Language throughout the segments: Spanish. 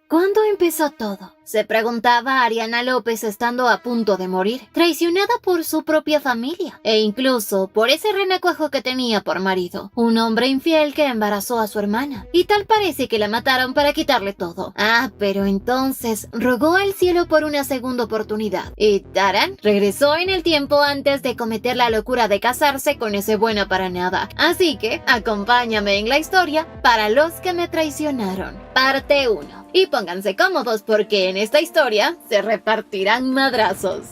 ¿Cuándo empezó todo? Se preguntaba Ariana López estando a punto de morir, traicionada por su propia familia, e incluso por ese renacuajo que tenía por marido, un hombre infiel que embarazó a su hermana, y tal parece que la mataron para quitarle todo. Pero entonces rogó al cielo por una segunda oportunidad, y ¡tarán! Regresó en el tiempo antes de cometer la locura de casarse con ese buena para nada. Así que, acompáñame en la historia para los que me traicionaron, parte 1. Y pónganse cómodos porque en esta historia se repartirán madrazos.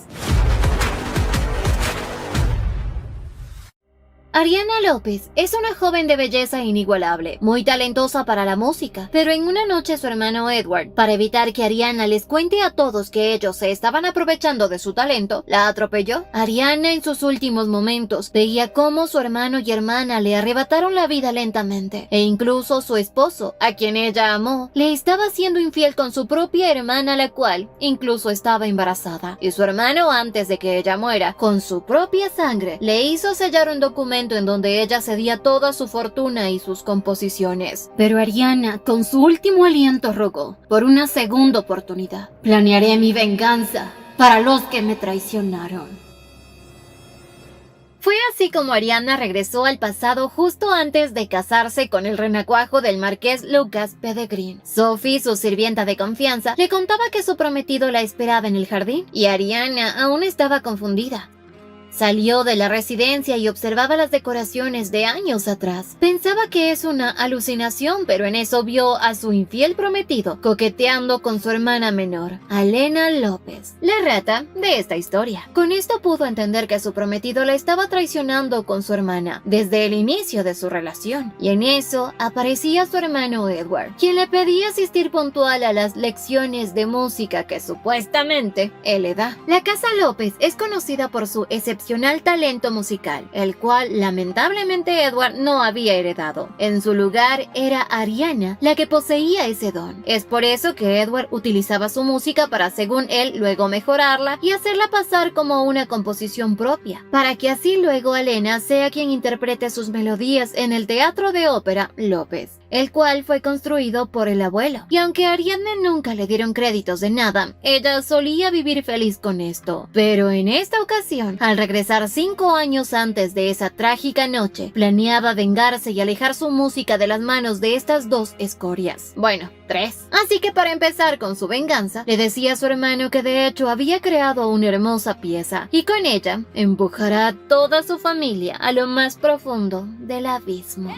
Ariana López es una joven de belleza inigualable, muy talentosa para la música, pero en una noche su hermano Edward, para evitar que Ariana les cuente a todos que ellos se estaban aprovechando de su talento, la atropelló. Ariana en sus últimos momentos veía cómo su hermano y hermana le arrebataron la vida lentamente, e incluso su esposo, a quien ella amó, le estaba siendo infiel con su propia hermana, la cual incluso estaba embarazada, y su hermano, antes de que ella muera, con su propia sangre, le hizo sellar un documento en donde ella cedía toda su fortuna y sus composiciones. Pero Ariana, con su último aliento, rogó por una segunda oportunidad. Planearé mi venganza para los que me traicionaron. Fue así como Ariana regresó al pasado justo antes de casarse con el renacuajo del marqués Lucas Peregrine. Sophie, su sirvienta de confianza, le contaba que su prometido la esperaba en el jardín, y Ariana aún estaba confundida. Salió de la residencia y observaba las decoraciones de años atrás. Pensaba que es una alucinación, pero en eso vio a su infiel prometido coqueteando con su hermana menor, Alena López, la rata de esta historia. Con esto pudo entender que su prometido la estaba traicionando con su hermana desde el inicio de su relación. Y en eso aparecía su hermano Edward, quien le pedía asistir puntual a las lecciones de música que supuestamente él le da. La casa López es conocida por su excepcional talento musical, el cual lamentablemente Edward no había heredado. En su lugar era Ariana la que poseía ese don. Es por eso que Edward utilizaba su música para, según él, luego mejorarla y hacerla pasar como una composición propia, para que así luego Alena sea quien interprete sus melodías en el teatro de ópera López, el cual fue construido por el abuelo. Y aunque a Ariana nunca le dieron créditos de nada, ella solía vivir feliz con esto. Pero en esta ocasión, al regresar 5 años antes de esa trágica noche, planeaba vengarse y alejar su música de las manos de estas dos escorias. Bueno, 3. Así que para empezar con su venganza, le decía a su hermano que de hecho había creado una hermosa pieza, y con ella empujará a toda su familia a lo más profundo del abismo.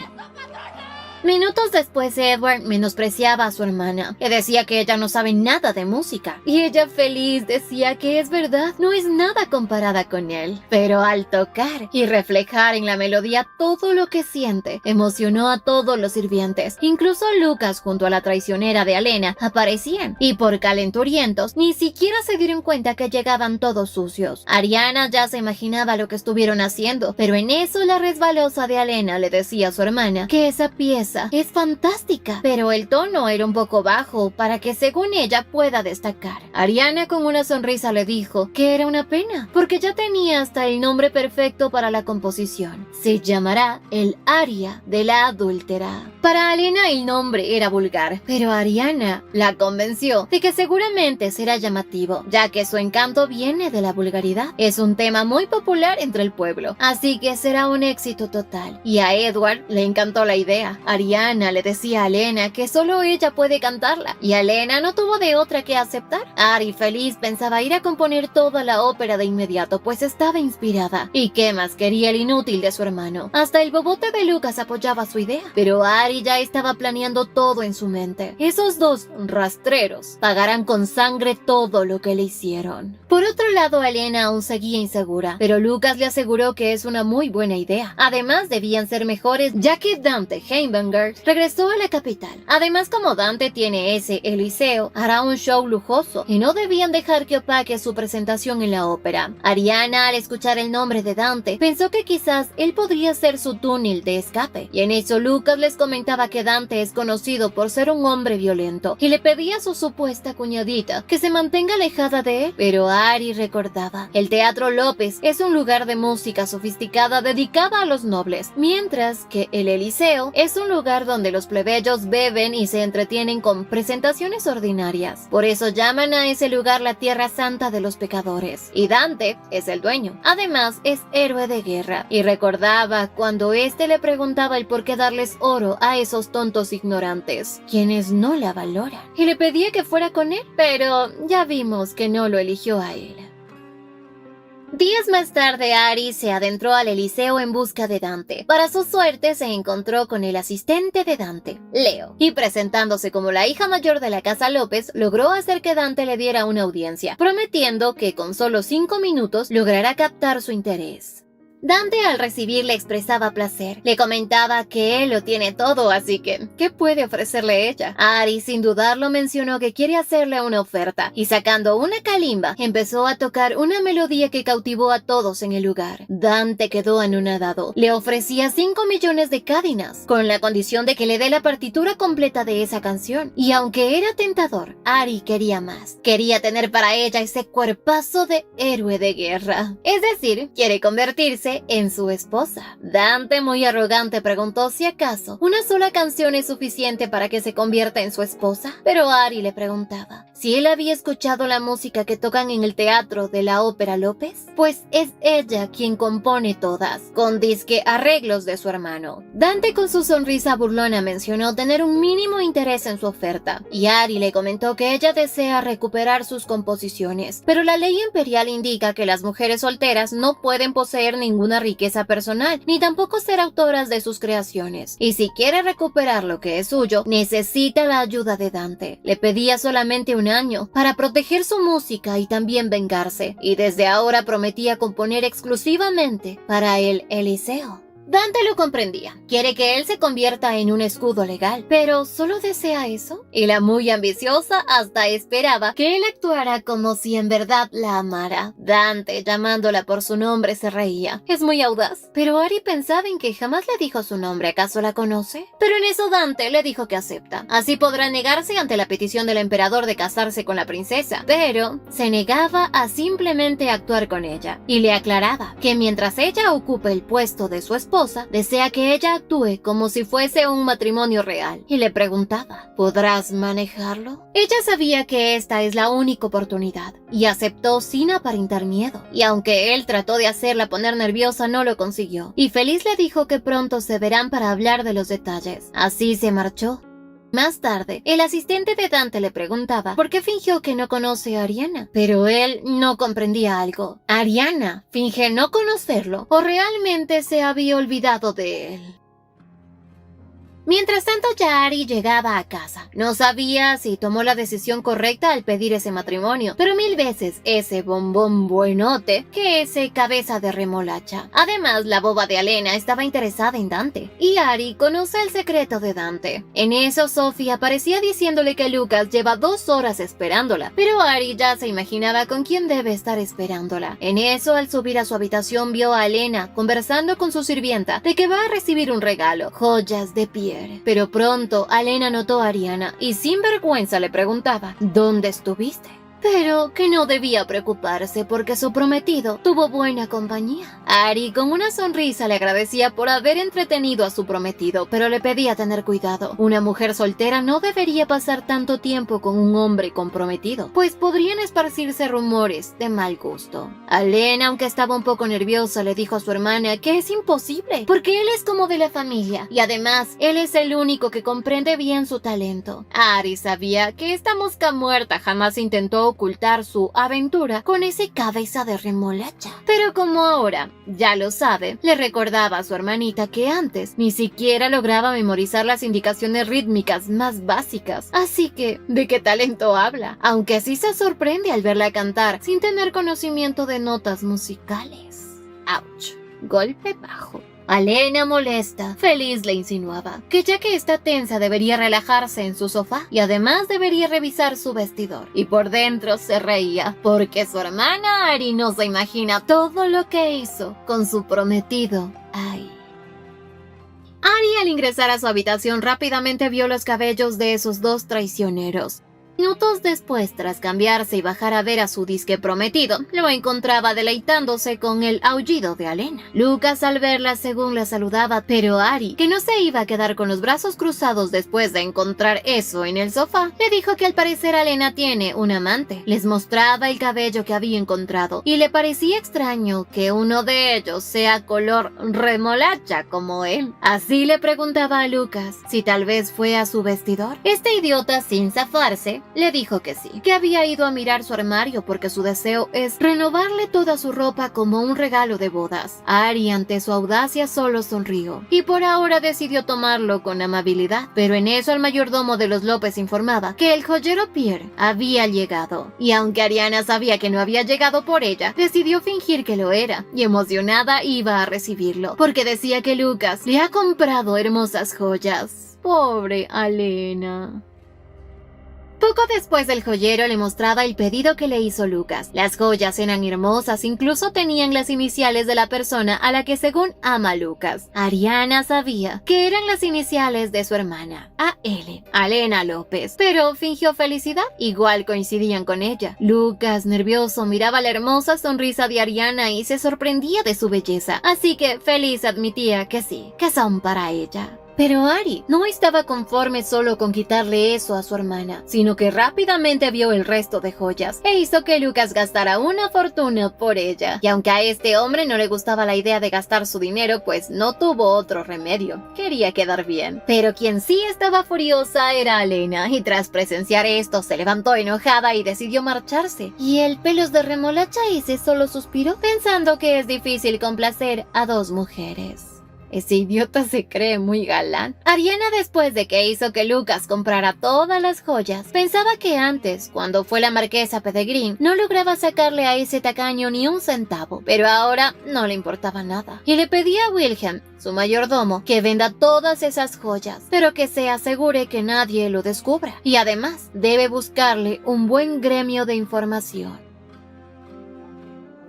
Minutos después, Edward menospreciaba a su hermana, le decía que ella no sabe nada de música, y ella feliz decía que es verdad, no es nada comparada con él. Pero al tocar y reflejar en la melodía todo lo que siente, emocionó a todos los sirvientes. Incluso Lucas junto a la traicionera de Alena aparecían, y por calenturientos ni siquiera se dieron cuenta que llegaban todos sucios. Ariana ya se imaginaba lo que estuvieron haciendo, pero en eso la resbalosa de Alena le decía a su hermana que esa pieza es fantástica, pero el tono era un poco bajo para que según ella pueda destacar. Ariana con una sonrisa le dijo que era una pena, porque ya tenía hasta el nombre perfecto para la composición. Se llamará el aria de la adúltera. Para Alena el nombre era vulgar, pero Ariana la convenció de que seguramente será llamativo, ya que su encanto viene de la vulgaridad. Es un tema muy popular entre el pueblo, así que será un éxito total. Y a Edward le encantó la idea. Ariana le decía a Alena que solo ella puede cantarla, y Alena no tuvo de otra que aceptar. Ari, feliz, pensaba ir a componer toda la ópera de inmediato, pues estaba inspirada. ¿Y qué más quería el inútil de su hermano? Hasta el bobote de Lucas apoyaba su idea, pero Ari ya estaba planeando todo en su mente. Esos dos rastreros pagarán con sangre todo lo que le hicieron. Por otro lado, Alena aún seguía insegura, pero Lucas le aseguró que es una muy buena idea. Además, debían ser mejores, ya que Dante Heimberger regresó a la capital. Además, como Dante tiene ese Eliseo, hará un show lujoso, y no debían dejar que opaque su presentación en la ópera. Ariana, al escuchar el nombre de Dante, pensó que quizás él podría ser su túnel de escape, y en eso Lucas les comentaba que Dante es conocido por ser un hombre violento, y le pedía a su supuesta cuñadita que se mantenga alejada de él. Pero Ari recordaba, el Teatro López es un lugar de música sofisticada dedicada a los nobles, mientras que el Eliseo es un lugar donde los plebeyos beben y se entretienen con presentaciones ordinarias. Por eso llaman a ese lugar la Tierra Santa de los Pecadores. Y Dante es el dueño. Además, es héroe de guerra. Y recordaba cuando éste le preguntaba el por qué darles oro a esos tontos ignorantes, quienes no la valoran. Y le pedía que fuera con él, pero ya vimos que no lo eligió a él. Días más tarde, Ari se adentró al Eliseo en busca de Dante. Para su suerte, se encontró con el asistente de Dante, Leo, y presentándose como la hija mayor de la casa López, logró hacer que Dante le diera una audiencia, prometiendo que con solo 5 minutos logrará captar su interés. Dante al recibirle expresaba placer. Le comentaba que él lo tiene todo, así que, ¿qué puede ofrecerle ella? Ari, sin dudarlo, mencionó que quiere hacerle una oferta, y sacando una calimba, empezó a tocar una melodía que cautivó a todos en el lugar. Dante quedó anonadado. Le ofrecía 5 millones de cádinas, con la condición de que le dé la partitura completa de esa canción. Y aunque era tentador, Ari quería más. Quería tener para ella ese cuerpazo de héroe de guerra. Es decir, quiere convertirse en su esposa. Dante, muy arrogante, preguntó si acaso una sola canción es suficiente para que se convierta en su esposa. Pero Ari le preguntaba si él había escuchado la música que tocan en el teatro de la Ópera López, pues es ella quien compone todas, con disque arreglos de su hermano. Dante, con su sonrisa burlona, mencionó tener un mínimo interés en su oferta, y Ari le comentó que ella desea recuperar sus composiciones, pero la ley imperial indica que las mujeres solteras no pueden poseer ninguna riqueza personal, ni tampoco ser autoras de sus creaciones, y si quiere recuperar lo que es suyo, necesita la ayuda de Dante. Le pedía solamente un año para proteger su música y también vengarse, y desde ahora prometía componer exclusivamente para el Eliseo. Dante lo comprendía. Quiere que él se convierta en un escudo legal, pero ¿solo desea eso? Y la muy ambiciosa hasta esperaba que él actuara como si en verdad la amara. Dante, llamándola por su nombre, se reía. Es muy audaz. Pero Ari pensaba en que jamás le dijo su nombre. ¿Acaso la conoce? Pero en eso Dante le dijo que acepta. Así podrá negarse ante la petición del emperador de casarse con la princesa. Pero se negaba a simplemente actuar con ella. Y le aclaraba que mientras ella ocupe el puesto de su esposa, desea que ella actúe como si fuese un matrimonio real, y le preguntaba, ¿podrás manejarlo? Ella sabía que esta es la única oportunidad, y aceptó sin aparentar miedo, y aunque él trató de hacerla poner nerviosa, no lo consiguió, y feliz le dijo que pronto se verán para hablar de los detalles. Así se marchó. Más tarde, el asistente de Dante le preguntaba por qué fingió que no conoce a Ariana, pero él no comprendía algo. ¿Ariana finge no conocerlo o realmente se había olvidado de él? Mientras tanto, ya Ari llegaba a casa. No sabía si tomó la decisión correcta al pedir ese matrimonio, pero 1000 veces ese bombón buenote que ese cabeza de remolacha. Además, la boba de Alena estaba interesada en Dante, y Ari conoce el secreto de Dante. En eso, Sophie aparecía diciéndole que Lucas lleva 2 horas esperándola, pero Ari ya se imaginaba con quién debe estar esperándola. En eso, al subir a su habitación, vio a Alena conversando con su sirvienta de que va a recibir un regalo, joyas de piel. Pero pronto Alena notó a Ariana y sin vergüenza le preguntaba, ¿dónde estuviste? Pero que no debía preocuparse porque su prometido tuvo buena compañía. Ari con una sonrisa le agradecía por haber entretenido a su prometido, pero le pedía tener cuidado. Una mujer soltera no debería pasar tanto tiempo con un hombre comprometido, pues podrían esparcirse rumores de mal gusto. Alena, aunque estaba un poco nerviosa, le dijo a su hermana que es imposible, porque él es como de la familia, y además, él es el único que comprende bien su talento. Ari sabía que esta mosca muerta jamás intentó ocultar su aventura con ese cabeza de remolacha. Pero como ahora ya lo sabe, le recordaba a su hermanita que antes ni siquiera lograba memorizar las indicaciones rítmicas más básicas. Así que, ¿de qué talento habla? Aunque sí se sorprende al verla cantar sin tener conocimiento de notas musicales. ¡Auch! Golpe bajo. Alena, molesta, feliz le insinuaba que ya que está tensa debería relajarse en su sofá y además debería revisar su vestidor. Y por dentro se reía porque su hermana Ari no se imagina todo lo que hizo con su prometido. ¡Ay! Ari, al ingresar a su habitación, rápidamente vio los cabellos de esos 2 traicioneros. Minutos después, tras cambiarse y bajar a ver a su disque prometido, lo encontraba deleitándose con el aullido de Alena. Lucas al verla según la saludaba, pero Ari, que no se iba a quedar con los brazos cruzados después de encontrar eso en el sofá, le dijo que al parecer Alena tiene un amante. Les mostraba el cabello que había encontrado y le parecía extraño que uno de ellos sea color remolacha como él. Así le preguntaba a Lucas si tal vez fue a su vestidor. Este idiota, sin zafarse, le dijo que sí, que había ido a mirar su armario porque su deseo es renovarle toda su ropa como un regalo de bodas. Ari, ante su audacia, solo sonrió y por ahora decidió tomarlo con amabilidad, pero en eso el mayordomo de los López informaba que el joyero Pierre había llegado, y aunque Ariana sabía que no había llegado por ella, decidió fingir que lo era, y emocionada iba a recibirlo, porque decía que Lucas le ha comprado hermosas joyas. Pobre Alena. Poco después el joyero le mostraba el pedido que le hizo Lucas. Las joyas eran hermosas, incluso tenían las iniciales de la persona a la que según ama Lucas. Ariana sabía que eran las iniciales de su hermana, A.L., Alena López, pero fingió felicidad, igual coincidían con ella. Lucas, nervioso, miraba la hermosa sonrisa de Ariana y se sorprendía de su belleza, así que feliz admitía que sí, que son para ella. Pero Ari no estaba conforme solo con quitarle eso a su hermana, sino que rápidamente vio el resto de joyas e hizo que Lucas gastara una fortuna por ella. Y aunque a este hombre no le gustaba la idea de gastar su dinero, pues no tuvo otro remedio. Quería quedar bien. Pero quien sí estaba furiosa era Alena, y tras presenciar esto se levantó enojada y decidió marcharse. Y el pelos de remolacha ese solo suspiró, pensando que es difícil complacer a dos mujeres. Ese idiota se cree muy galán. Ariana, después de que hizo que Lucas comprara todas las joyas, pensaba que antes, cuando fue la marquesa Pedegrín, no lograba sacarle a ese tacaño ni un centavo, pero ahora no le importaba nada. Y le pedía a Wilhelm, su mayordomo, que venda todas esas joyas, pero que se asegure que nadie lo descubra. Y además, debe buscarle un buen gremio de información.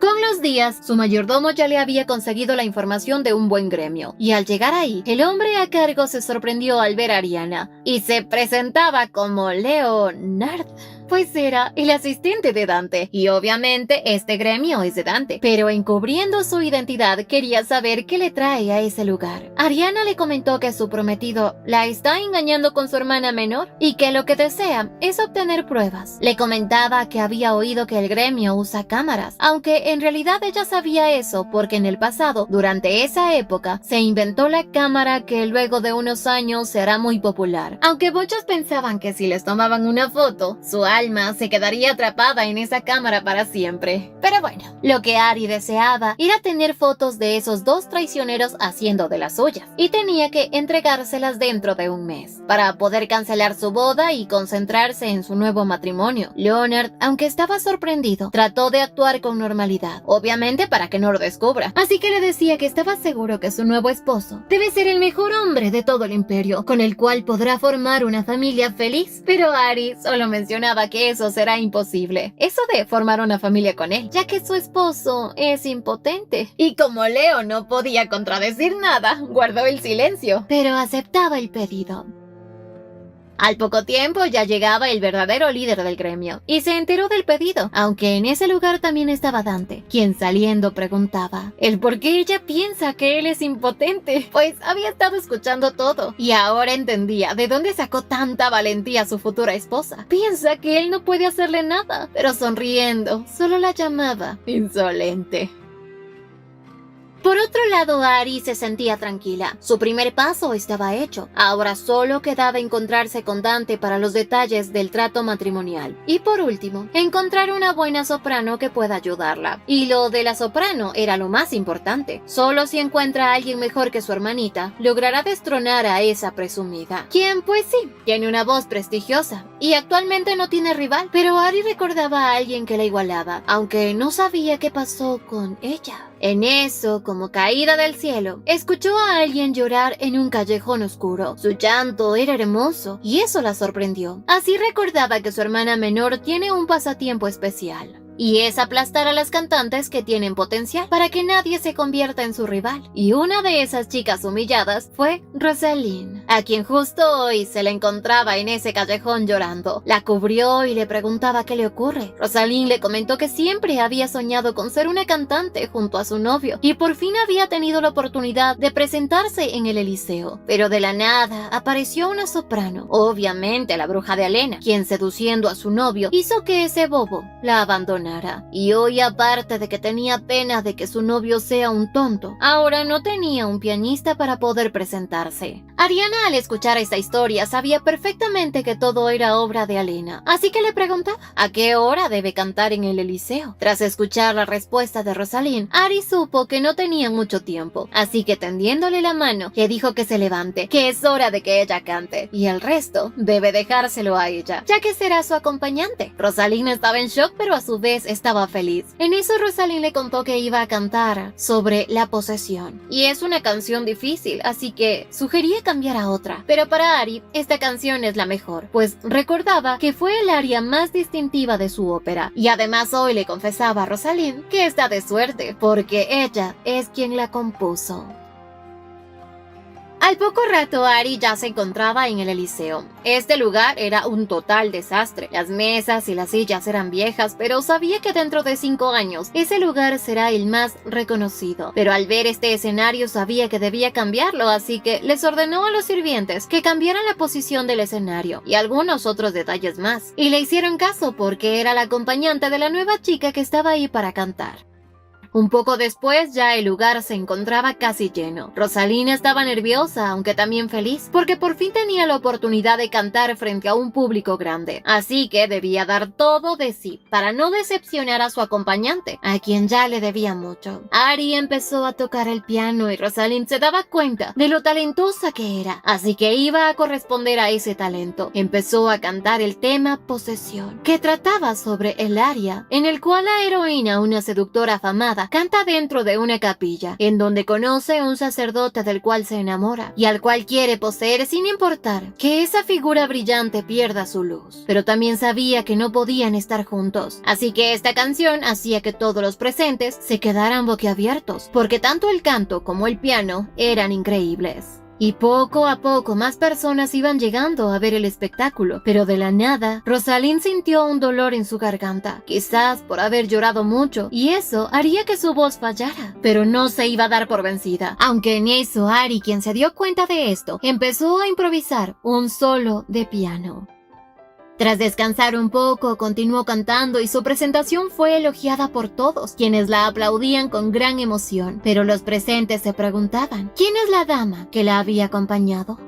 Con los días, su mayordomo ya le había conseguido la información de un buen gremio, y al llegar ahí, el hombre a cargo se sorprendió al ver a Ariana, y se presentaba como Leonard. Pues era el asistente de Dante, y obviamente este gremio es de Dante, pero encubriendo su identidad quería saber qué le trae a ese lugar. Ariana le comentó que su prometido la está engañando con su hermana menor y que lo que desea es obtener pruebas. Le comentaba que había oído que el gremio usa cámaras, aunque en realidad ella sabía eso porque en el pasado, durante esa época, se inventó la cámara que luego de unos años será muy popular. Aunque muchos pensaban que si les tomaban una foto, su alma se quedaría atrapada en esa cámara para siempre. Pero bueno, lo que Ari deseaba era tener fotos de esos dos traicioneros haciendo de las suyas, y tenía que entregárselas dentro de un mes, para poder cancelar su boda y concentrarse en su nuevo matrimonio. Leonard, aunque estaba sorprendido, trató de actuar con normalidad, obviamente para que no lo descubra, así que le decía que estaba seguro que su nuevo esposo debe ser el mejor hombre de todo el imperio, con el cual podrá formar una familia feliz. Pero Ari solo mencionaba que eso será imposible, eso de formar una familia con él, ya que su esposo es impotente. Y como Leo no podía contradecir nada, guardó el silencio, pero aceptaba el pedido. Al poco tiempo ya llegaba el verdadero líder del gremio, y se enteró del pedido, aunque en ese lugar también estaba Dante, quien saliendo preguntaba el por qué ella piensa que él es impotente, pues había estado escuchando todo, y ahora entendía de dónde sacó tanta valentía su futura esposa. Piensa que él no puede hacerle nada, pero sonriendo, solo la llamaba insolente. Por otro lado, Ari se sentía tranquila. Su primer paso estaba hecho. Ahora solo quedaba encontrarse con Dante para los detalles del trato matrimonial. Y por último, encontrar una buena soprano que pueda ayudarla. Y lo de la soprano era lo más importante. Solo si encuentra a alguien mejor que su hermanita, logrará destronar a esa presumida, quien pues sí, tiene una voz prestigiosa y actualmente no tiene rival. Pero Ari recordaba a alguien que la igualaba, aunque no sabía qué pasó con ella. En eso, como caída del cielo, escuchó a alguien llorar en un callejón oscuro. Su llanto era hermoso y eso la sorprendió. Así recordaba que su hermana menor tiene un pasatiempo especial, y es aplastar a las cantantes que tienen potencial para que nadie se convierta en su rival. Y una de esas chicas humilladas fue Rosalind. a quien justo hoy se le encontraba en ese callejón llorando. La cubrió y le preguntaba qué le ocurre. Rosalind le comentó que siempre había soñado con ser una cantante junto a su novio y por fin había tenido la oportunidad de presentarse en el Eliseo. Pero de la nada apareció una soprano, obviamente la bruja de Alena, quien seduciendo a su novio hizo que ese bobo la abandonara. Y hoy, aparte de que tenía pena de que su novio sea un tonto, ahora no tenía un pianista para poder presentarse. Ariana, al escuchar esta historia, sabía perfectamente que todo era obra de Alena, así que le preguntaba a qué hora debe cantar en el Eliseo. Tras escuchar la respuesta de Rosalind, Ari supo que no tenía mucho tiempo, así que tendiéndole la mano, le dijo que se levante, que es hora de que ella cante, y el resto debe dejárselo a ella, ya que será su acompañante. Rosalind estaba en shock, pero a su vez estaba feliz. En eso Rosalind le contó que iba a cantar sobre la posesión, y es una canción difícil, así que sugería cambiar a otra. Pero para Ari, esta canción es la mejor, pues recordaba que fue el aria más distintiva de su ópera, y además hoy le confesaba a Rosalind que está de suerte, porque ella es quien la compuso. Al poco rato, Ari ya se encontraba en el Eliseo. Este lugar era un total desastre. Las mesas y las sillas eran viejas, pero sabía que dentro de 5 años ese lugar será el más reconocido. Pero al ver este escenario sabía que debía cambiarlo, así que les ordenó a los sirvientes que cambiaran la posición del escenario y algunos otros detalles más. Y le hicieron caso porque era la acompañante de la nueva chica que estaba ahí para cantar. Un poco después ya el lugar se encontraba casi lleno. Rosalind estaba nerviosa, aunque también feliz, porque por fin tenía la oportunidad de cantar frente a un público grande. Así que debía dar todo de sí para no decepcionar a su acompañante, a quien ya le debía mucho. Ari empezó a tocar el piano y Rosalind se daba cuenta de lo talentosa que era, así que iba a corresponder a ese talento. Empezó a cantar el tema Posesión, que trataba sobre el aria en el cual la heroína, una seductora afamada, canta dentro de una capilla, en donde conoce a un sacerdote del cual se enamora y al cual quiere poseer sin importar que esa figura brillante pierda su luz. Pero también sabía que no podían estar juntos, así que esta canción hacía que todos los presentes se quedaran boquiabiertos, porque tanto el canto como el piano eran increíbles. Y poco a poco más personas iban llegando a ver el espectáculo, pero de la nada, Rosalind sintió un dolor en su garganta, quizás por haber llorado mucho, y eso haría que su voz fallara, pero no se iba a dar por vencida. Aunque en eso Ari, quien se dio cuenta de esto, empezó a improvisar un solo de piano. Tras descansar un poco, continuó cantando y su presentación fue elogiada por todos, quienes la aplaudían con gran emoción, pero los presentes se preguntaban, ¿quién es la dama que la había acompañado?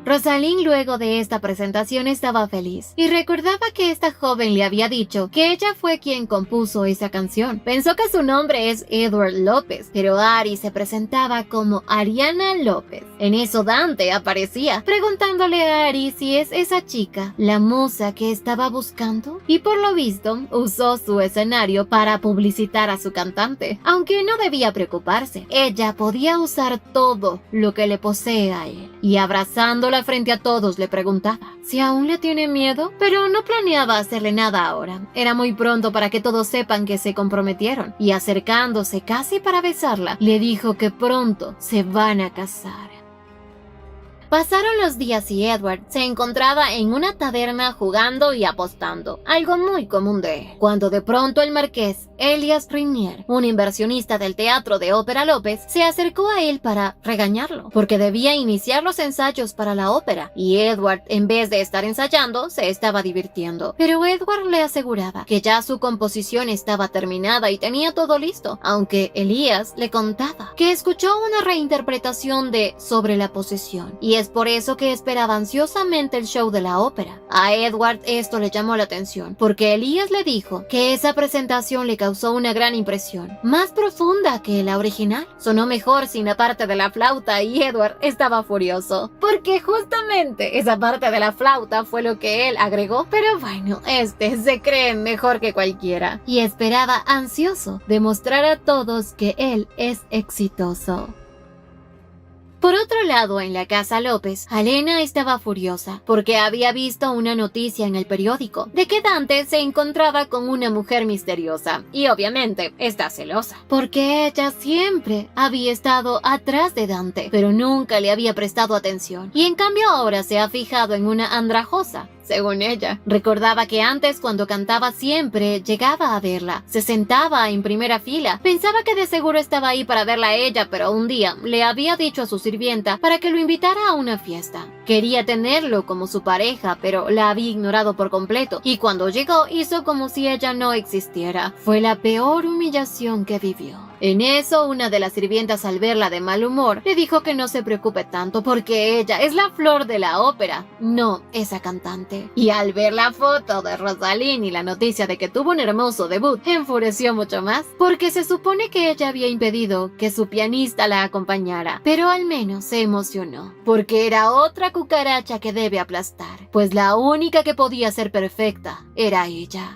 Rosalind luego de esta presentación estaba feliz y recordaba que esta joven le había dicho que ella fue quien compuso esa canción. Pensó que su nombre es Edward López, pero Ari se presentaba como Ariana López. En eso Dante aparecía, preguntándole a Ari si es esa chica la musa que estaba buscando, y por lo visto usó su escenario para publicitar a su cantante, aunque no debía preocuparse. Ella podía usar todo lo que le posee a él, y abrazándola frente a todos le preguntaba si aún le tiene miedo, pero no planeaba hacerle nada ahora. Era muy pronto para que todos sepan que se comprometieron, y acercándose casi para besarla, le dijo que pronto se van a casar. Pasaron los días y Edward se encontraba en una taberna jugando y apostando, algo muy común de él, cuando de pronto el marqués Elias Rainier, un inversionista del Teatro de Ópera López, se acercó a él para regañarlo, porque debía iniciar los ensayos para la ópera, y Edward, en vez de estar ensayando, se estaba divirtiendo. Pero Edward le aseguraba que ya su composición estaba terminada y tenía todo listo, aunque Elias le contaba que escuchó una reinterpretación de Sobre la posesión, y es por eso que esperaba ansiosamente el show de la ópera. A Edward esto le llamó la atención, porque Elias le dijo que esa presentación le causó una gran impresión, más profunda que la original. Sonó mejor sin la parte de la flauta y Edward estaba furioso, porque justamente esa parte de la flauta fue lo que él agregó. Pero bueno, se cree mejor que cualquiera, y esperaba ansioso demostrar a todos que él es exitoso. Por otro lado, en la casa López, Alena estaba furiosa porque había visto una noticia en el periódico de que Dante se encontraba con una mujer misteriosa y obviamente está celosa porque ella siempre había estado atrás de Dante, pero nunca le había prestado atención y en cambio ahora se ha fijado en una andrajosa. Según ella, recordaba que antes cuando cantaba siempre llegaba a verla, se sentaba en primera fila, pensaba que de seguro estaba ahí para verla a ella, pero un día le había dicho a su sirvienta para que lo invitara a una fiesta. Quería tenerlo como su pareja, pero la había ignorado por completo, y cuando llegó hizo como si ella no existiera. Fue la peor humillación que vivió. En eso, una de las sirvientas al verla de mal humor, le dijo que no se preocupe tanto porque ella es la flor de la ópera, no esa cantante. Y al ver la foto de Rosalín y la noticia de que tuvo un hermoso debut, enfureció mucho más, porque se supone que ella había impedido que su pianista la acompañara, pero al menos se emocionó, porque era otra cucaracha que debe aplastar, pues la única que podía ser perfecta era ella.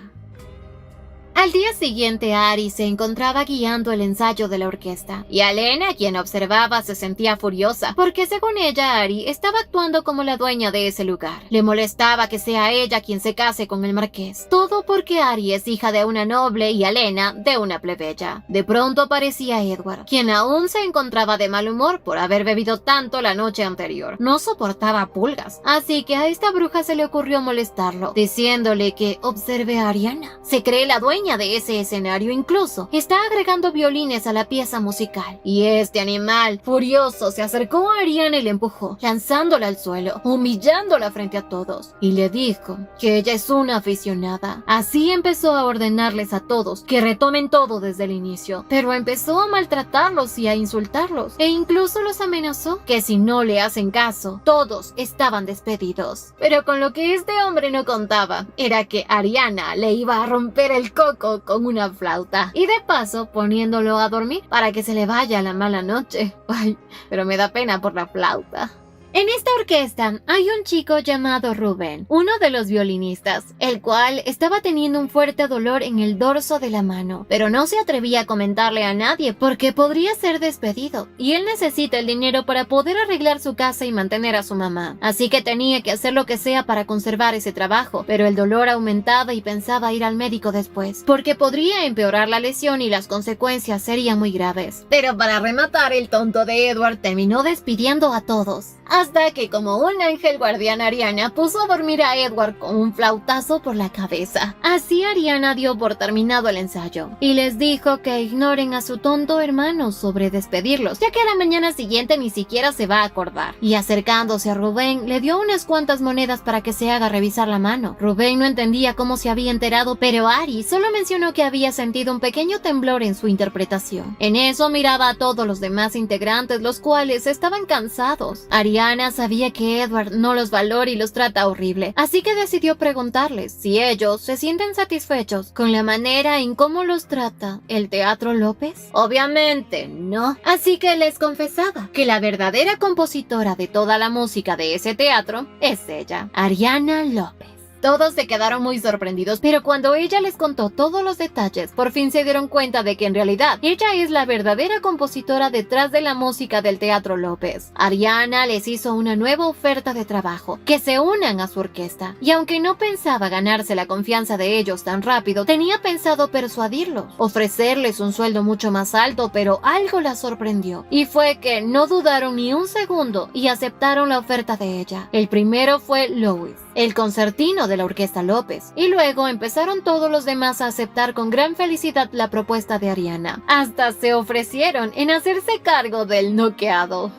Al día siguiente, Ari se encontraba guiando el ensayo de la orquesta, y Alena, quien observaba, se sentía furiosa, porque según ella, Ari estaba actuando como la dueña de ese lugar. Le molestaba que sea ella quien se case con el marqués, todo porque Ari es hija de una noble y Alena de una plebeya. De pronto aparecía Edward, quien aún se encontraba de mal humor por haber bebido tanto la noche anterior. No soportaba pulgas, así que a esta bruja se le ocurrió molestarlo, diciéndole que observe a Ariana. Se cree la dueña de ese escenario, incluso está agregando violines a la pieza musical. Y este animal, furioso, se acercó a Ariana y le empujó, lanzándola al suelo, humillándola frente a todos, y le dijo que ella es una aficionada. Así empezó a ordenarles a todos que retomen todo desde el inicio, pero empezó a maltratarlos y a insultarlos, e incluso los amenazó que si no le hacen caso, todos estaban despedidos. Pero con lo que este hombre no contaba, era que Ariana le iba a romper el coco con una flauta y de paso poniéndolo a dormir para que se le vaya la mala noche. Ay, pero me da pena por la flauta. En esta orquesta hay un chico llamado Rubén, uno de los violinistas, el cual estaba teniendo un fuerte dolor en el dorso de la mano, pero no se atrevía a comentarle a nadie porque podría ser despedido, y él necesita el dinero para poder arreglar su casa y mantener a su mamá, así que tenía que hacer lo que sea para conservar ese trabajo, pero el dolor aumentaba y pensaba ir al médico después, porque podría empeorar la lesión y las consecuencias serían muy graves. Pero para rematar, el tonto de Edward terminó despidiendo a todos. Hasta que como un ángel guardián Ariana puso a dormir a Edward con un flautazo por la cabeza. Así Ariana dio por terminado el ensayo y les dijo que ignoren a su tonto hermano sobre despedirlos, ya que a la mañana siguiente ni siquiera se va a acordar. Y acercándose a Rubén, le dio unas cuantas monedas para que se haga revisar la mano. Rubén no entendía cómo se había enterado, pero Ari solo mencionó que había sentido un pequeño temblor en su interpretación. En eso miraba a todos los demás integrantes, los cuales estaban cansados. Ariana sabía que Edward no los valora y los trata horrible, así que decidió preguntarles si ellos se sienten satisfechos con la manera en cómo los trata el Teatro López. Obviamente no, así que les confesaba que la verdadera compositora de toda la música de ese teatro es ella, Ariana López. Todos se quedaron muy sorprendidos, pero cuando ella les contó todos los detalles, por fin se dieron cuenta de que en realidad ella es la verdadera compositora detrás de la música del Teatro López. Ariana les hizo una nueva oferta de trabajo, que se unan a su orquesta, y aunque no pensaba ganarse la confianza de ellos tan rápido, tenía pensado persuadirlos, ofrecerles un sueldo mucho más alto, pero algo la sorprendió, y fue que no dudaron ni un segundo y aceptaron la oferta de ella. El primero fue Louis, el concertino de la Orquesta López, y luego empezaron todos los demás a aceptar con gran felicidad la propuesta de Ariana. Hasta se ofrecieron en hacerse cargo del noqueado.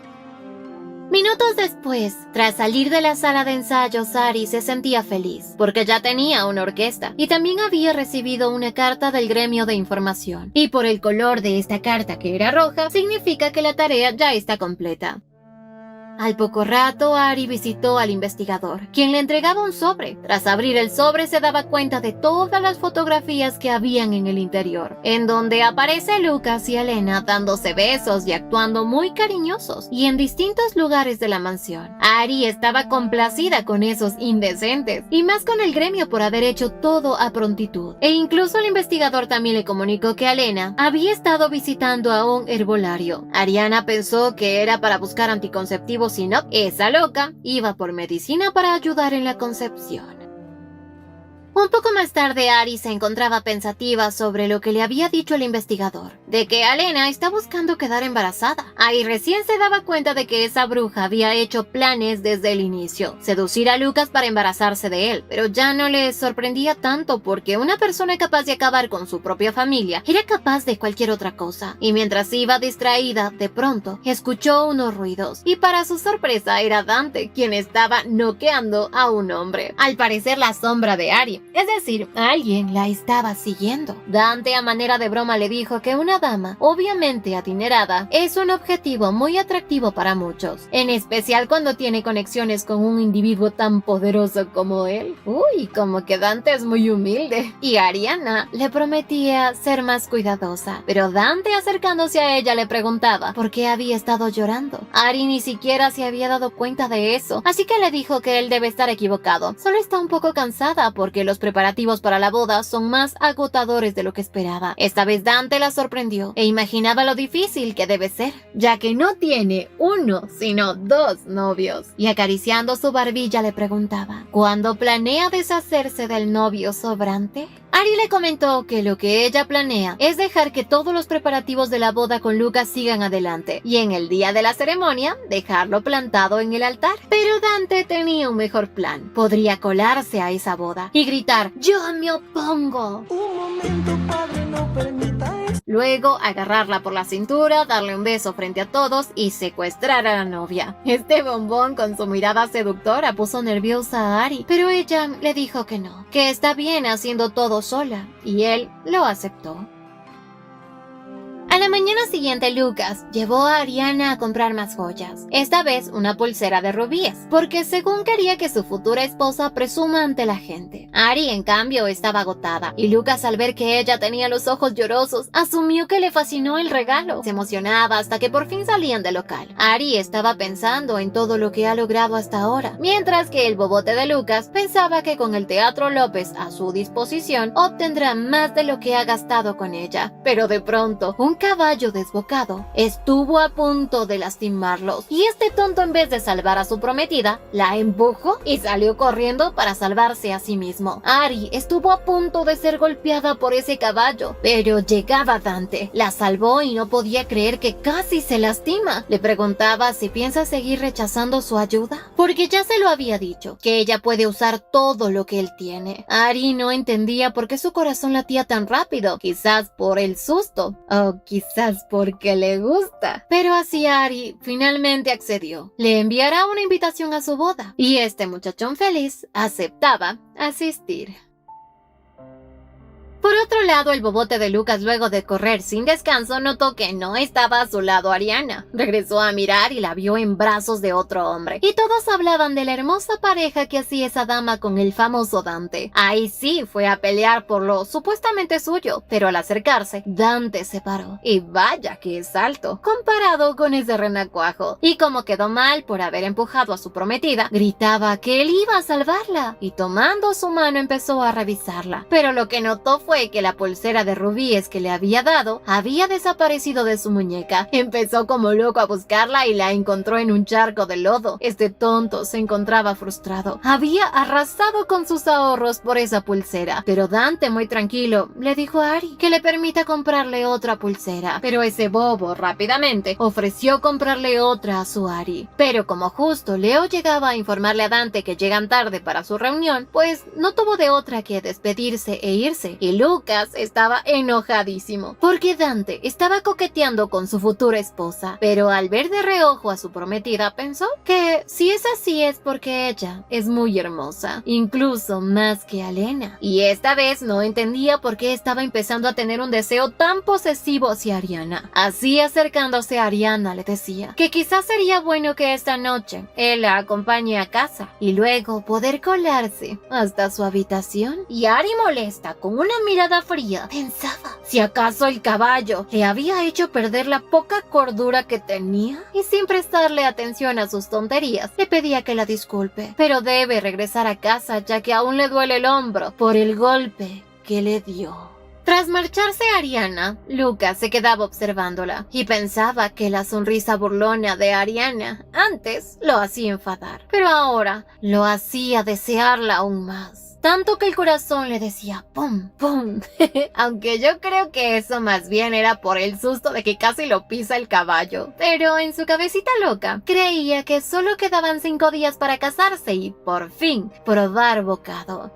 Minutos después, tras salir de la sala de ensayos, Ari se sentía feliz, porque ya tenía una orquesta, y también había recibido una carta del gremio de información. Y por el color de esta carta, que era roja, significa que la tarea ya está completa. Al poco rato, Ari visitó al investigador, quien le entregaba un sobre. Tras abrir el sobre, se daba cuenta de todas las fotografías que habían en el interior, en donde aparece Lucas y Elena dándose besos y actuando muy cariñosos, y en distintos lugares de la mansión. Ari estaba complacida con esos indecentes, y más con el gremio por haber hecho todo a prontitud. E incluso el investigador también le comunicó que Elena había estado visitando a un herbolario. Ariana pensó que era para buscar anticonceptivos y no, esa loca iba por medicina para ayudar en la concepción. Un poco más tarde, Ari se encontraba pensativa sobre lo que le había dicho el investigador, de que Elena está buscando quedar embarazada. Ari recién se daba cuenta de que esa bruja había hecho planes desde el inicio, seducir a Lucas para embarazarse de él, pero ya no le sorprendía tanto porque una persona capaz de acabar con su propia familia era capaz de cualquier otra cosa. Y mientras iba distraída, de pronto, escuchó unos ruidos, y para su sorpresa era Dante, quien estaba noqueando a un hombre. Al parecer la sombra de Ari. Es decir, alguien la estaba siguiendo. Dante a manera de broma le dijo que una dama, obviamente adinerada, es un objetivo muy atractivo para muchos, en especial cuando tiene conexiones con un individuo tan poderoso como él. Uy, como que Dante es muy humilde. Y Ariana le prometía ser más cuidadosa, pero Dante acercándose a ella le preguntaba por qué había estado llorando. Ari ni siquiera se había dado cuenta de eso, así que le dijo que él debe estar equivocado. Solo está un poco cansada porque los preparativos para la boda son más agotadores de lo que esperaba. Esta vez Dante la sorprendió e imaginaba lo difícil que debe ser, ya que no tiene uno, sino dos novios. Y acariciando su barbilla le preguntaba, ¿cuándo planea deshacerse del novio sobrante? Ari le comentó que lo que ella planea es dejar que todos los preparativos de la boda con Lucas sigan adelante y en el día de la ceremonia dejarlo plantado en el altar. Pero Dante tenía un mejor plan. Podría colarse a esa boda y gritar, ¡yo me opongo! Un momento, padre, no permita esto. Luego agarrarla por la cintura, darle un beso frente a todos y secuestrar a la novia. Este bombón con su mirada seductora puso nerviosa a Ari, pero ella le dijo que no, que está bien haciendo todo sola, y él lo aceptó. A la mañana siguiente, Lucas llevó a Ariana a comprar más joyas, esta vez una pulsera de rubíes, porque según quería que su futura esposa presuma ante la gente. Ari, en cambio, estaba agotada, y Lucas, al ver que ella tenía los ojos llorosos, asumió que le fascinó el regalo. Se emocionaba hasta que por fin salían del local. Ari estaba pensando en todo lo que ha logrado hasta ahora, mientras que el bobote de Lucas pensaba que con el Teatro López a su disposición, obtendrá más de lo que ha gastado con ella. Pero de pronto, un caballo desbocado estuvo a punto de lastimarlos, y este tonto, en vez de salvar a su prometida, la empujó y salió corriendo para salvarse a sí mismo. Ari estuvo a punto de ser golpeada por ese caballo, pero llegaba Dante, la salvó y no podía creer que casi se lastima. Le preguntaba si piensa seguir rechazando su ayuda, porque ya se lo había dicho, que ella puede usar todo lo que él tiene. Ari no entendía por qué su corazón latía tan rápido, quizás por el susto, o quizás porque le gusta. Pero así Ari finalmente accedió. Le enviará una invitación a su boda, y este muchachón feliz aceptaba asistir. Por otro lado, el bobote de Lucas, luego de correr sin descanso, notó que no estaba a su lado Ariana. Regresó a mirar y la vio en brazos de otro hombre. Y todos hablaban de la hermosa pareja que hacía esa dama con el famoso Dante. Ahí sí fue a pelear por lo supuestamente suyo, pero al acercarse, Dante se paró. Y vaya que es alto, comparado con ese renacuajo. Y como quedó mal por haber empujado a su prometida, gritaba que él iba a salvarla. Y tomando su mano empezó a revisarla. Pero lo que notó fue que la pulsera de rubíes que le había dado había desaparecido de su muñeca. Empezó como loco a buscarla y la encontró en un charco de lodo. Este tonto se encontraba frustrado. Había arrasado con sus ahorros por esa pulsera. Pero Dante, muy tranquilo, le dijo a Ari que le permita comprarle otra pulsera. Pero ese bobo rápidamente ofreció comprarle otra a su Ari. Pero como justo Leo llegaba a informarle a Dante que llegan tarde para su reunión, pues no tuvo de otra que despedirse e irse. Y Lucas estaba enojadísimo, porque Dante estaba coqueteando con su futura esposa, pero al ver de reojo a su prometida pensó que si es así es porque ella es muy hermosa, incluso más que Alena, y esta vez no entendía por qué estaba empezando a tener un deseo tan posesivo hacia Ariana. Así, acercándose a Ariana, le decía que quizás sería bueno que esta noche él la acompañe a casa y luego poder colarse hasta su habitación. Y Ari, molesta, con una mirada fría, pensaba si acaso el caballo le había hecho perder la poca cordura que tenía, y sin prestarle atención a sus tonterías, le pedía que la disculpe, pero debe regresar a casa ya que aún le duele el hombro por el golpe que le dio. Tras marcharse Ariana, Lucas se quedaba observándola y pensaba que la sonrisa burlona de Ariana antes lo hacía enfadar, pero ahora lo hacía desearla aún más. Tanto que el corazón le decía pum, pum. Aunque yo creo que eso más bien era por el susto de que casi lo pisa el caballo. Pero en su cabecita loca creía que solo quedaban 5 días para casarse y por fin probar bocado.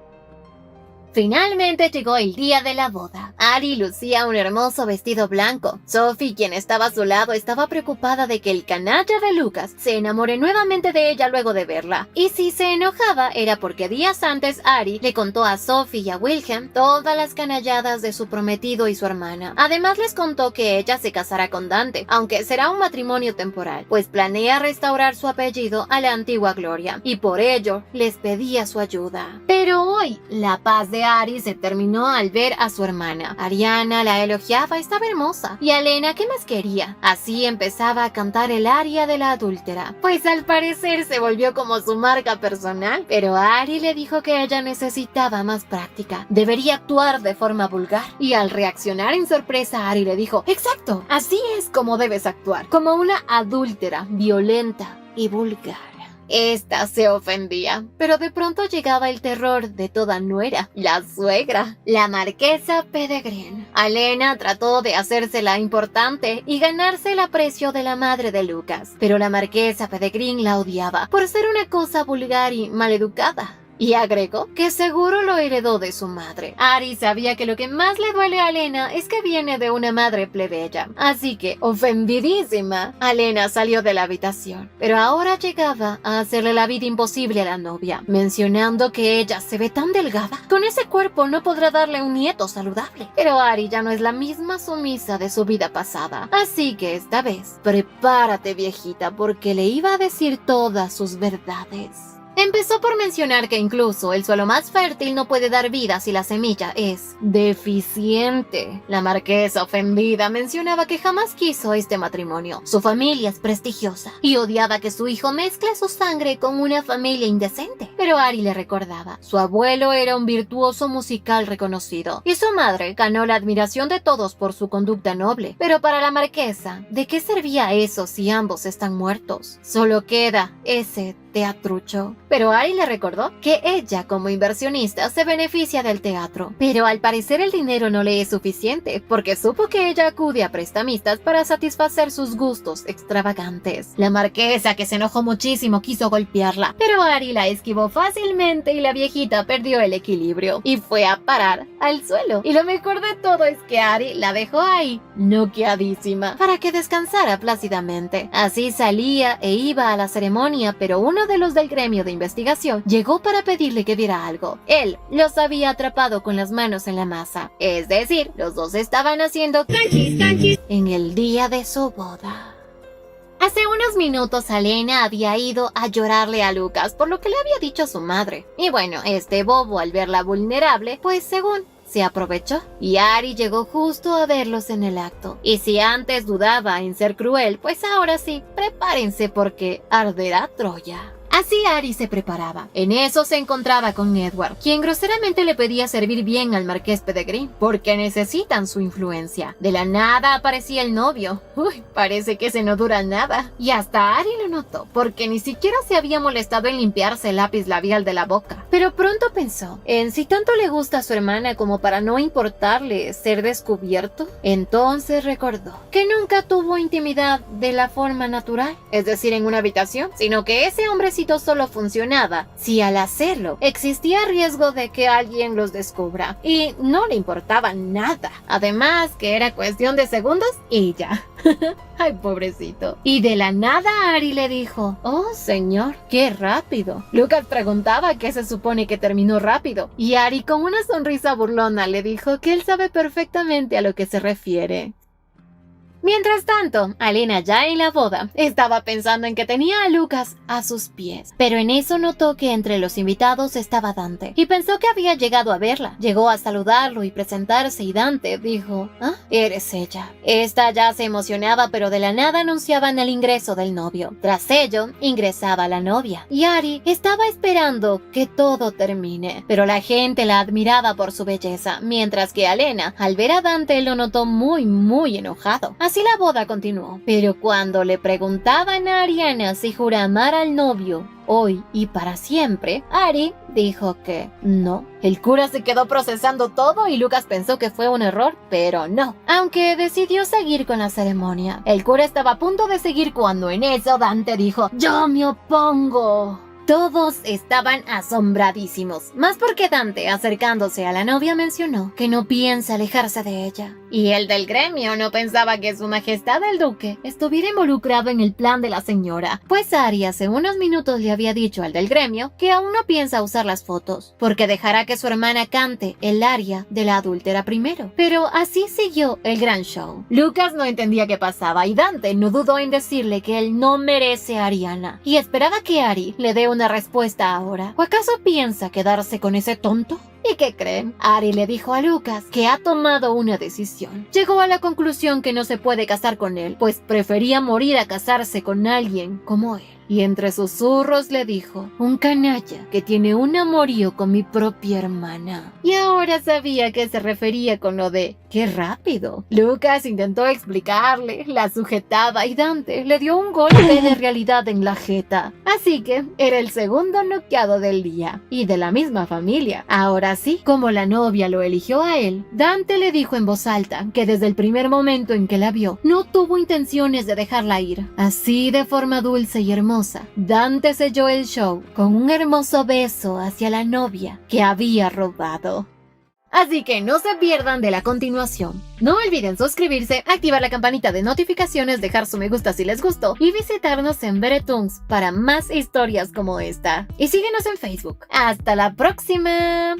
Finalmente llegó el día de la boda. Ari lucía un hermoso vestido blanco. Sophie, quien estaba a su lado, estaba preocupada de que el canalla de Lucas se enamore nuevamente de ella luego de verla. Y si se enojaba era porque días antes Ari le contó a Sophie y a Wilhelm todas las canalladas de su prometido y su hermana. Además les contó que ella se casará con Dante, aunque será un matrimonio temporal, pues planea restaurar su apellido a la antigua gloria, y por ello les pedía su ayuda. Pero hoy, la paz de Ari se terminó al ver a su hermana. Ariana la elogiaba, estaba hermosa. Y Alena, ¿qué más quería? Así empezaba a cantar el aria de la adúltera, pues al parecer se volvió como su marca personal. Pero Ari le dijo que ella necesitaba más práctica, debería actuar de forma vulgar. Y al reaccionar en sorpresa, Ari le dijo: exacto, así es como debes actuar, como una adúltera, violenta y vulgar. Esta se ofendía, pero de pronto llegaba el terror de toda nuera, la suegra, la marquesa Pedegrin. Alena trató de hacérsela importante y ganarse el aprecio de la madre de Lucas, pero la marquesa Pedegrin la odiaba por ser una cosa vulgar y maleducada. Y agregó que seguro lo heredó de su madre. Ari sabía que lo que más le duele a Alena es que viene de una madre plebeya. Así que, ofendidísima, Alena salió de la habitación. Pero ahora llegaba a hacerle la vida imposible a la novia, mencionando que ella se ve tan delgada. Con ese cuerpo no podrá darle un nieto saludable. Pero Ari ya no es la misma sumisa de su vida pasada. Así que esta vez, prepárate, viejita, porque le iba a decir todas sus verdades. Empezó por mencionar que incluso el suelo más fértil no puede dar vida si la semilla es deficiente. La marquesa, ofendida, mencionaba que jamás quiso este matrimonio. Su familia es prestigiosa y odiaba que su hijo mezcle su sangre con una familia indecente. Pero Ari le recordaba, su abuelo era un virtuoso musical reconocido y su madre ganó la admiración de todos por su conducta noble. Pero para la marquesa, ¿de qué servía eso si ambos están muertos? Solo queda ese teatrucho. Pero Ari le recordó que ella, como inversionista, se beneficia del teatro. Pero al parecer el dinero no le es suficiente, porque supo que ella acude a prestamistas para satisfacer sus gustos extravagantes. La marquesa, que se enojó muchísimo, quiso golpearla, pero Ari la esquivó fácilmente y la viejita perdió el equilibrio y fue a parar al suelo. Y lo mejor de todo es que Ari la dejó ahí, noqueadísima, para que descansara plácidamente. Así salía e iba a la ceremonia, pero uno de los del gremio de investigación llegó para pedirle que viera algo. Él los había atrapado con las manos en la masa, es decir, los dos estaban haciendo canchis en el día de su boda. Hace unos minutos Alena había ido a llorarle a Lucas por lo que le había dicho a su madre. Y bueno, este bobo, al verla vulnerable, pues según se aprovechó, y Ari llegó justo a verlos en el acto. Y si antes dudaba en ser cruel, pues ahora sí, prepárense porque arderá Troya. Así Ari se preparaba. En eso se encontraba con Edward, quien groseramente le pedía servir bien al marqués Pedegrin, porque necesitan su influencia. De la nada aparecía el novio. Uy, parece que ese no dura nada. Y hasta Ari lo notó, porque ni siquiera se había molestado en limpiarse el lápiz labial de la boca. Pero pronto pensó en si tanto le gusta a su hermana como para no importarle ser descubierto. Entonces recordó que nunca tuvo intimidad de la forma natural, es decir, en una habitación, sino que ese hombrecito propósito solo funcionaba si al hacerlo existía riesgo de que alguien los descubra, y no le importaba nada. Además, que era cuestión de segundos y ya. Ay, pobrecito. Y de la nada Ari le dijo: «Oh, señor, qué rápido». Lucas preguntaba qué se supone que terminó rápido, y Ari con una sonrisa burlona le dijo que él sabe perfectamente a lo que se refiere. Mientras tanto, Alena, ya en la boda, estaba pensando en que tenía a Lucas a sus pies. Pero en eso notó que entre los invitados estaba Dante, y pensó que había llegado a verla. Llegó a saludarlo y presentarse, y Dante dijo: «Ah, eres ella». Esta ya se emocionaba, pero de la nada anunciaban el ingreso del novio. Tras ello, ingresaba la novia, y Ari estaba esperando que todo termine. Pero la gente la admiraba por su belleza, mientras que Alena, al ver a Dante, lo notó muy enojado. Así la boda continuó, pero cuando le preguntaban a Ariana si jura amar al novio hoy y para siempre, Ari dijo que no. El cura se quedó procesando todo y Lucas pensó que fue un error, pero no, aunque decidió seguir con la ceremonia. El cura estaba a punto de seguir cuando en eso Dante dijo: «Yo me opongo». Todos estaban asombradísimos, más porque Dante, acercándose a la novia, mencionó que no piensa alejarse de ella. Y el del gremio no pensaba que su majestad el duque estuviera involucrado en el plan de la señora, pues Ari hace unos minutos le había dicho al del gremio que aún no piensa usar las fotos, porque dejará que su hermana cante el aria de la adúltera primero. Pero así siguió el gran show. Lucas no entendía qué pasaba y Dante no dudó en decirle que él no merece a Ariana, y esperaba que Ari le dé una respuesta ahora. ¿O acaso piensa quedarse con ese tonto? ¿Y qué creen? Ari le dijo a Lucas que ha tomado una decisión. Llegó a la conclusión que no se puede casar con él, pues prefería morir a casarse con alguien como él. Y entre susurros le dijo: «Un canalla que tiene un amorío con mi propia hermana». Y ahora sabía a qué se refería con lo de «qué rápido». Lucas intentó explicarle, la sujetaba y Dante le dio un golpe de realidad en la jeta. Así que era el segundo noqueado del día, y de la misma familia. Ahora sí, como la novia lo eligió a él, Dante le dijo en voz alta que desde el primer momento en que la vio, no tuvo intenciones de dejarla ir. Así, de forma dulce y hermosa, Dante selló el show con un hermoso beso hacia la novia que había robado. Así que no se pierdan de la continuación. No olviden suscribirse, activar la campanita de notificaciones, dejar su me gusta si les gustó y visitarnos en Veretunes para más historias como esta. Y síguenos en Facebook. ¡Hasta la próxima!